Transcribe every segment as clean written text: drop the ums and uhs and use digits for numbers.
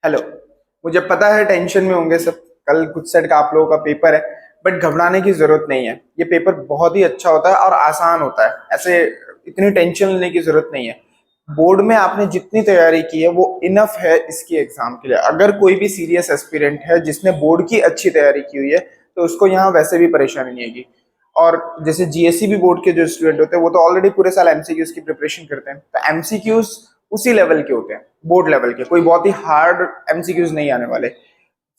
Hello. मुझे पता है टेंशन में होंगे सब, कल कुछ सेट का आप लोगों का पेपर है। बट घबराने की जरूरत नहीं है, ये पेपर बहुत ही अच्छा होता है और आसान होता है। ऐसे इतनी टेंशन लेने की जरूरत नहीं है। बोर्ड में आपने जितनी तैयारी की है वो इनफ है इसकी एग्जाम के लिए। अगर कोई भी सीरियस एस्पिरेंट है जिसने बोर्ड की अच्छी तैयारी की हुई है तो उसको यहाँ वैसे भी परेशानी नहीं आएगी। और जैसे जीएससी भी बोर्ड के जो स्टूडेंट होते हैं वो तो ऑलरेडी पूरे साल एमसीक्यूज की प्रिपरेशन करते हैं, तो एमसीक्यूज उसी लेवल के होते हैं, बोर्ड लेवल के। कोई बहुत ही हार्ड एमसीक्यूज नहीं आने वाले।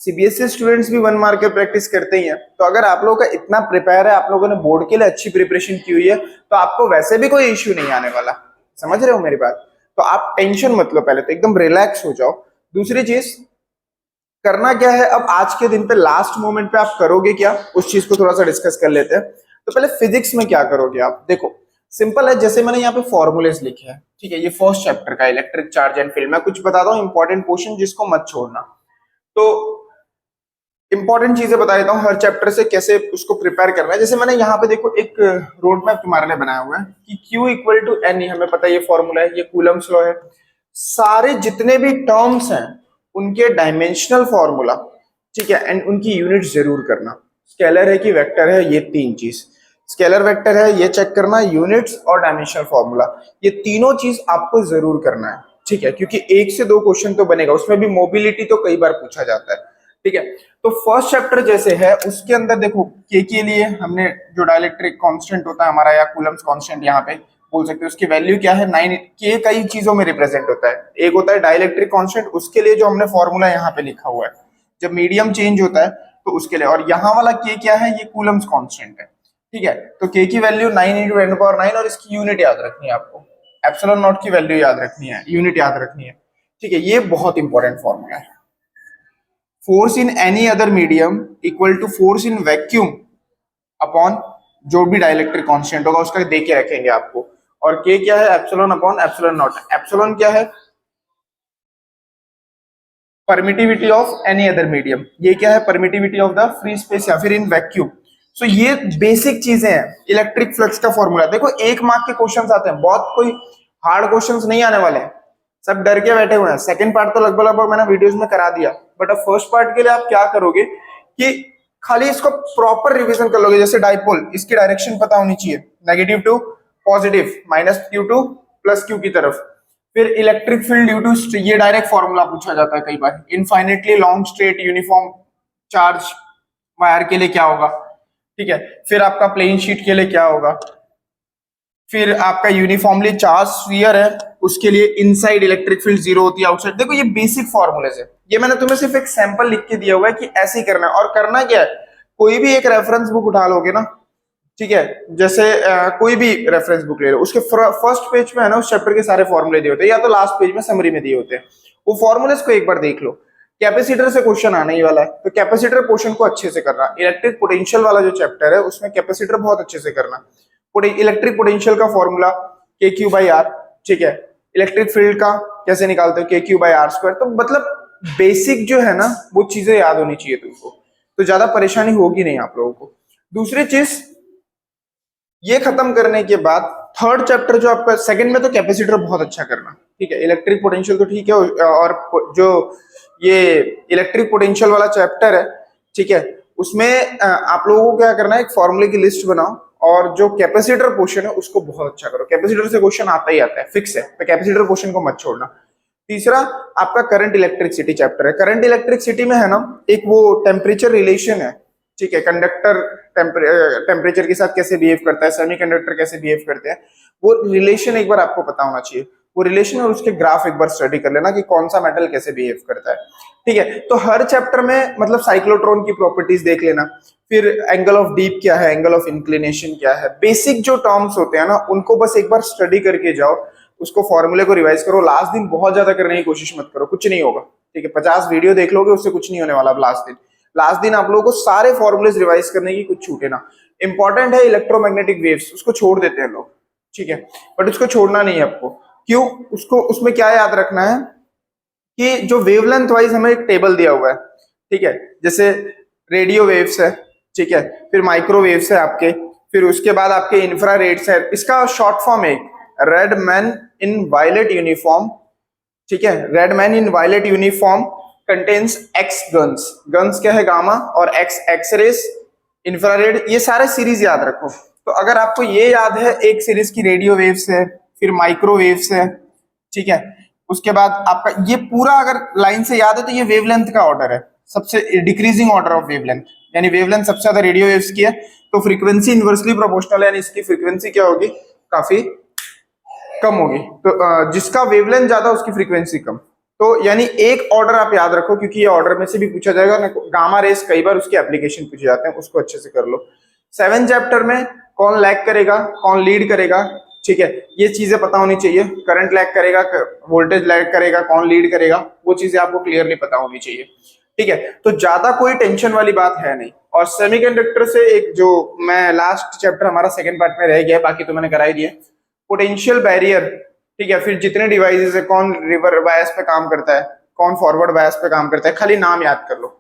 सीबीएसई स्टूडेंट्स भी 1 मार्क के प्रैक्टिस करते ही हैं। तो अगर आप लोगों का इतना प्रिपेयर है, आप लोगों ने बोर्ड के लिए अच्छी प्रिपरेशन की हुई है, तो आपको वैसे भी कोई इश्यू नहीं आने वाला। समझ रहे हो मेरी बात? तो आप टेंशन मत लो, पहले तो एकदम रिलैक्स हो जाओ। दूसरी चीज, करना क्या है अब आज के दिन पे, लास्ट मोमेंट पे आप करोगे क्या, उस चीज को थोड़ा सा डिस्कस कर लेते हैं। तो पहले फिजिक्स में क्या करोगे आप, देखो सिंपल है। जैसे मैंने यहाँ पे फॉर्मूलेस लिखे हैं, ठीक है, ये फर्स्ट चैप्टर का इलेक्ट्रिक चार्ज एंड फील्ड। मैं कुछ बताता हूँ इंपॉर्टेंट पोर्शन, जिसको मत छोड़ना। तो इंपॉर्टेंट चीजें बता देता हूँ हर चैप्टर से, कैसे उसको प्रिपेयर करना है। जैसे मैंने यहाँ पे देखो एक रोड मैप तुम्हारे लिए बनाया हुआ है कि Q इक्वल टू एन, हमें पता है ये फॉर्मूला है, ये कूलम्स लॉ है। सारे जितने भी टर्म्स हैं उनके डायमेंशनल फॉर्मूला, ठीक है, एंड उनकी यूनिट जरूर करना। स्केलर है कि वेक्टर है, ये तीन चीज, स्केलर वेक्टर है ये चेक करना, यूनिट्स और डायमेंशनल फॉर्मूला, ये तीनों चीज आपको जरूर करना है, ठीक है, क्योंकि एक से दो क्वेश्चन तो बनेगा। उसमें भी मोबिलिटी तो कई बार पूछा जाता है, ठीक है। तो फर्स्ट चैप्टर जैसे है उसके अंदर देखो, के लिए हमने जो डाइलेक्ट्रिक कांस्टेंट होता है हमारा, या कूलम्स कांस्टेंट यहाँ पे बोल सकते हैं, उसकी वैल्यू क्या है 9। के कई चीजों में रिप्रेजेंट होता है। एक होता है डाइलेक्ट्रिक कांस्टेंट, उसके लिए जो हमने फॉर्मूला यहाँ पे लिखा हुआ है, जब मीडियम चेंज होता है तो उसके लिए। और यहाँ वाला के क्या है, ये कूलम्स कांस्टेंट है, ठीक है। तो के की वैल्यू 9 × 10⁹ और इसकी यूनिट याद रखनी है आपको। एप्सिलॉन नॉट की वैल्यू याद रखनी है, यूनिट याद रखनी है, ठीक है। ये बहुत इंपॉर्टेंट फॉर्मूला है। Force in any other medium equal to force in vacuum upon जो भी डाइलेक्ट्रिक कांस्टेंट होगा उसका दे के रखेंगे आपको। और के क्या है, epsilon upon epsilon not. Epsilon क्या है, permittivity of any other medium. ये क्या है, permittivity of the free space या फिर इन वैक्यूम। सो ये बेसिक चीजें हैं इलेक्ट्रिक फ्लक्स का फॉर्मूला। देखो 1 मार्क के क्वेश्चंस आते हैं, बहुत कोई हार्ड क्वेश्चंस नहीं आने वाले हैं, सब डर के बैठे हुए हैं। सेकंड पार्ट तो लगभग लगभग मैंने वीडियोस में करा दिया, बट अब फर्स्ट पार्ट के लिए आप क्या करोगे कि खाली इसको प्रॉपर रिवीजन कर लोगे। जैसे डाइपोल, इसकी डायरेक्शन पता होनी चाहिए, negative to positive, -q to +q की तरफ। फिर इलेक्ट्रिक फील्ड ड्यू टू, ये डायरेक्ट फॉर्मूला पूछा जाता है कई बार। Infinitely long straight uniform charge wire के लिए क्या होगा, ठीक है। फिर आपका प्लेन शीट के लिए क्या होगा। फिर आपका यूनिफॉर्मली चार्ज स्फीयर है, उसके लिए इनसाइड इलेक्ट्रिक फील्ड 0 होती है, आउटसाइड। देखो ये बेसिक फॉर्मूलेज है, ये मैंने तुम्हें सिर्फ एक सैंपल लिख के दिया हुआ है कि ऐसे ही करना है। और करना क्या है, कोई भी एक रेफरेंस बुक उठा लोगे ना, ठीक है, जैसे कोई भी रेफरेंस बुक ले लो, उसके फर्स्ट पेज में है ना उस चैप्टर के सारे फॉर्मूले दिए होते हैं, या तो लास्ट पेज में समरी में दिए होते हैं। वो फॉर्मूलेस को एक बार देख लो। कैपेसिटर से क्वेश्चन आने ही वाला है, तो कैपेसिटर पोर्शन को अच्छे से करना। इलेक्ट्रिक पोटेंशियल वाला जो चैप्टर है उसमें कैपेसिटर बहुत अच्छे से करना। इलेक्ट्रिक पोटेंशियल का फॉर्मूला KQ/R, ठीक है। इलेक्ट्रिक फील्ड का कैसे निकालते हो, KQ/R²। तो मतलब बेसिक जो है ना वो चीजें याद होनी चाहिए तुमको, तो ज्यादा परेशानी होगी नहीं आप लोगों को। दूसरी चीज, ये खत्म करने के बाद थर्ड चैप्टर जो आपका, सेकंड में तो कैपेसिटर बहुत अच्छा करना, ठीक है। इलेक्ट्रिक पोटेंशियल तो ठीक है, और जो ये इलेक्ट्रिक पोटेंशियल वाला चैप्टर है, ठीक है, उसमें आप लोगों को क्या करना है, एक फॉर्मूले की लिस्ट बनाओ और जो कैपेसिटर पोर्शन है उसको बहुत अच्छा करो। कैपेसिटर से क्वेश्चन आता ही आता है, फिक्स है, तो कैपेसिटर पोर्शन को मत छोड़ना। तीसरा आपका करंट इलेक्ट्रिसिटी चैप्टर है। करंट इलेक्ट्रिसिटी में है ना एक वो टेम्परेचर रिलेशन है, ठीक है। कंडक्टर टेम्परेचर के साथ कैसे बिहेव करता है, सेमीकंडक्टर कैसे बिहेव करते हैं, वो रिलेशन एक बार आपको पता होना चाहिए। वो रिलेशन और उसके ग्राफ एक बार स्टडी कर लेना कि कौन सा मेटल कैसे बिहेव करता है, ठीक है। तो हर चैप्टर में मतलब साइक्लोट्रॉन की प्रॉपर्टीज देख लेना। फिर एंगल ऑफ डीप क्या है, एंगल ऑफ इंक्लिनेशन क्या है, बेसिक जो टर्म्स होते हैं ना उनको बस एक बार स्टडी करके जाओ, उसको फॉर्मूले को रिवाइज करो। लास्ट दिन बहुत ज्यादा करने की कोशिश मत करो, कुछ नहीं होगा, ठीक है। 50 वीडियो देख लोगे उससे कुछ नहीं होने वाला। लास्ट दिन आप लोगों को सारे फॉर्मूलेज रिवाइज करने की, कुछ छूटे ना। इंपॉर्टेंट है इलेक्ट्रोमैग्नेटिक वेव्स, उसको छोड़ देते हैं लोग, ठीक है, बट उसको छोड़ना नहीं है आपको। क्यों, उसको उसमें क्या याद रखना है कि जो वेवलेंथ वाइज हमें एक टेबल दिया हुआ है, ठीक है। जैसे रेडियो वेव्स है, ठीक है, फिर माइक्रोवेव्स है आपके, फिर उसके बाद आपके इंफ्रारेड्स है। इसका शॉर्ट फॉर्म है red man in violet uniform, ठीक है, red man in violet uniform contains X guns, guns क्या है गामा, और एक्स एक्सरेस, इंफ्रारेड, ये सारे सीरीज याद रखो। तो अगर आपको ये याद है एक सीरीज की रेडियो वेव्स है, फिर माइक्रोवेव्स है, ठीक है, उसके बाद आपका ये पूरा अगर लाइन से याद है तो ये वेवलेंथ का ऑर्डर है, सबसे डिक्रीजिंग ऑर्डर ऑफ वेवलेंथ, यानी वेवलेंथ सबसे ज्यादा रेडियो वेव्स की है, तो फ्रीक्वेंसी इनवर्सली प्रोपोर्शनल है, यानी इसकी फ्रीक्वेंसी क्या होगी, काफी कम होगी। तो जिसका वेवलेंथ ज्यादा उसकी फ्रीक्वेंसी कम। तो यानी एक ऑर्डर आप याद रखो, क्योंकि ये ऑर्डर में से भी पूछा जाएगा ना, गामा रेस कई बार उसके एप्लीकेशन पूछे जाते हैं, उसको अच्छे से कर लो। 7 चैप्टर में कौन लैग करेगा, कौन लीड करेगा, ठीक है, ये चीजें पता होनी चाहिए। करंट लैग करेगा, वोल्टेज लैग करेगा, कौन लीड करेगा, वो चीजें आपको क्लियरली पता होनी चाहिए, ठीक है। तो ज्यादा कोई टेंशन वाली बात है नहीं। और सेमीकंडक्टर से एक जो मैं लास्ट चैप्टर हमारा सेकंड पार्ट में रह गया, बाकी तो मैंने करा ही दिया, पोटेंशियल बैरियर, ठीक है, फिर जितने डिवाइसेस है, कौन रिवर बायस पे काम करता है, कौन फॉरवर्ड बायस पे काम करता है, खाली नाम याद कर लो।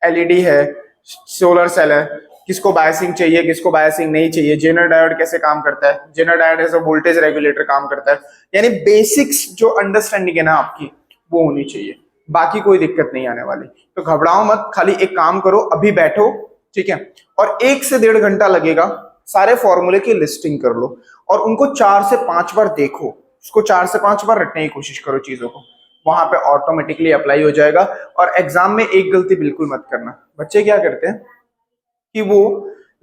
एलईडी है, सोलर सेल है, किसको बायसिंग चाहिए, किसको बायसिंग नहीं चाहिए, जेनर डायोड कैसे काम करता है, Zener diode as a voltage regulator काम करता है, यानी बेसिक्स जो अंडरस्टैंडिंग है ना आपकी, वो होनी चाहिए, बाकी कोई दिक्कत नहीं आने वाली। तो घबराओ मत, खाली एक काम करो, अभी बैठो, ठीक है, और 1 से 1.5 घंटा लगेगा, सारे फॉर्मूले की लिस्टिंग कर लो और उनको 4 से 5 बार देखो, उसको 4 से 5 बार रटने की कोशिश करो चीजों को, वहां पे ऑटोमेटिकली अप्लाई हो जाएगा। और एग्जाम में एक गलती बिल्कुल मत करना। बच्चे क्या करते हैं कि वो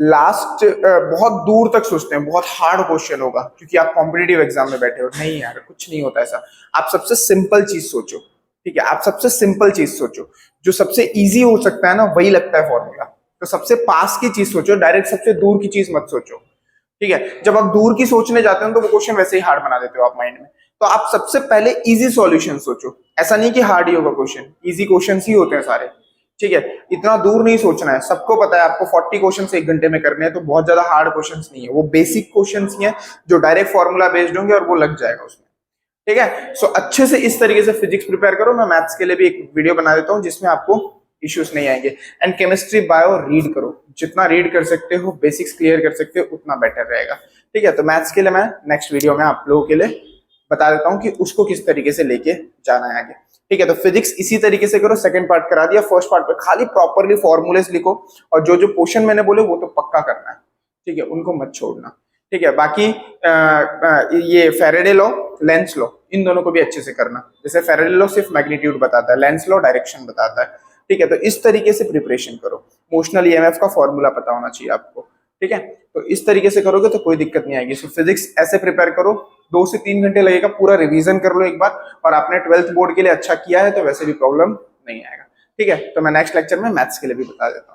लास्ट बहुत दूर तक सोचते हैं बहुत हार्ड क्वेश्चन होगा, क्योंकि आप कॉम्पिटिटिव एग्जाम में बैठे हो। नहीं यार, कुछ नहीं होता ऐसा। आप सबसे सिंपल चीज सोचो, ठीक है, आप सबसे सिंपल चीज सोचो, जो सबसे इजी हो सकता है ना, वही लगता है फॉर्मूला। तो सबसे पास की चीज सोचो, डायरेक्ट सबसे दूर की चीज मत सोचो, ठीक है। जब आप दूर की सोचने जाते हो तो वो क्वेश्चन वैसे ही हार्ड बना देते हो आप माइंड में। तो आप सबसे पहले इजी सॉल्यूशन सोचो, ऐसा नहीं कि हार्ड ही होगा क्वेश्चन, इजी क्वेश्चन ही होते हैं सारे, ठीक है। इतना दूर नहीं सोचना है, सबको पता है आपको 40 क्वेश्चन 1 घंटे में करने हैं, तो बहुत ज्यादा हार्ड क्वेश्चन नहीं है, वो बेसिक क्वेश्चन ही है जो डायरेक्ट फॉर्मूला बेस्ड होंगे और वो लग जाएगा उसमें, ठीक है। सो अच्छे से इस तरीके से फिजिक्स प्रिपेयर करो। मैं मैथ्स के लिए भी एक वीडियो बना देता हूँ जिसमें आपको इश्यूज नहीं आएंगे। एंड केमिस्ट्री बायो रीड करो, जितना रीड कर सकते हो, बेसिक्स क्लियर कर सकते हो, उतना बेटर रहेगा, ठीक है। तो मैथ्स के लिए मैं नेक्स्ट वीडियो में आप लोगों के लिए बता देता हूँ कि उसको किस तरीके से लेके जाना है आगे, ठीक है। तो फिजिक्स इसी तरीके से करो। सेकंड पार्ट करा दिया, फर्स्ट पार्ट पे खाली प्रॉपरली फॉर्मूलेस लिखो और जो जो क्वेश्चन मैंने बोले वो तो पक्का करना है, ठीक है, उनको मत छोड़ना, ठीक है। बाकी ये फैराडे लॉ, लेंस लॉ, इन दोनों को भी अच्छे से करना। जैसे फैराडे लॉ सिर्फ मैग्नीट्यूड बताता है, लेंस लॉ डायरेक्शन बताता है, ठीक है। तो इस तरीके से प्रिपरेशन करो। मोशनल ईएमएफ का फॉर्मूला पता होना चाहिए आपको, ठीक है। तो इस तरीके से करोगे तो कोई दिक्कत नहीं आएगी। सो फिजिक्स ऐसे प्रिपेयर करो, 2 से 3 घंटे लगेगा, पूरा रिवीजन कर लो एक बार, और आपने 12th बोर्ड के लिए अच्छा किया है तो वैसे भी प्रॉब्लम नहीं आएगा, ठीक है। तो मैं नेक्स्ट लेक्चर में मैथ्स के लिए भी बता देता हूँ।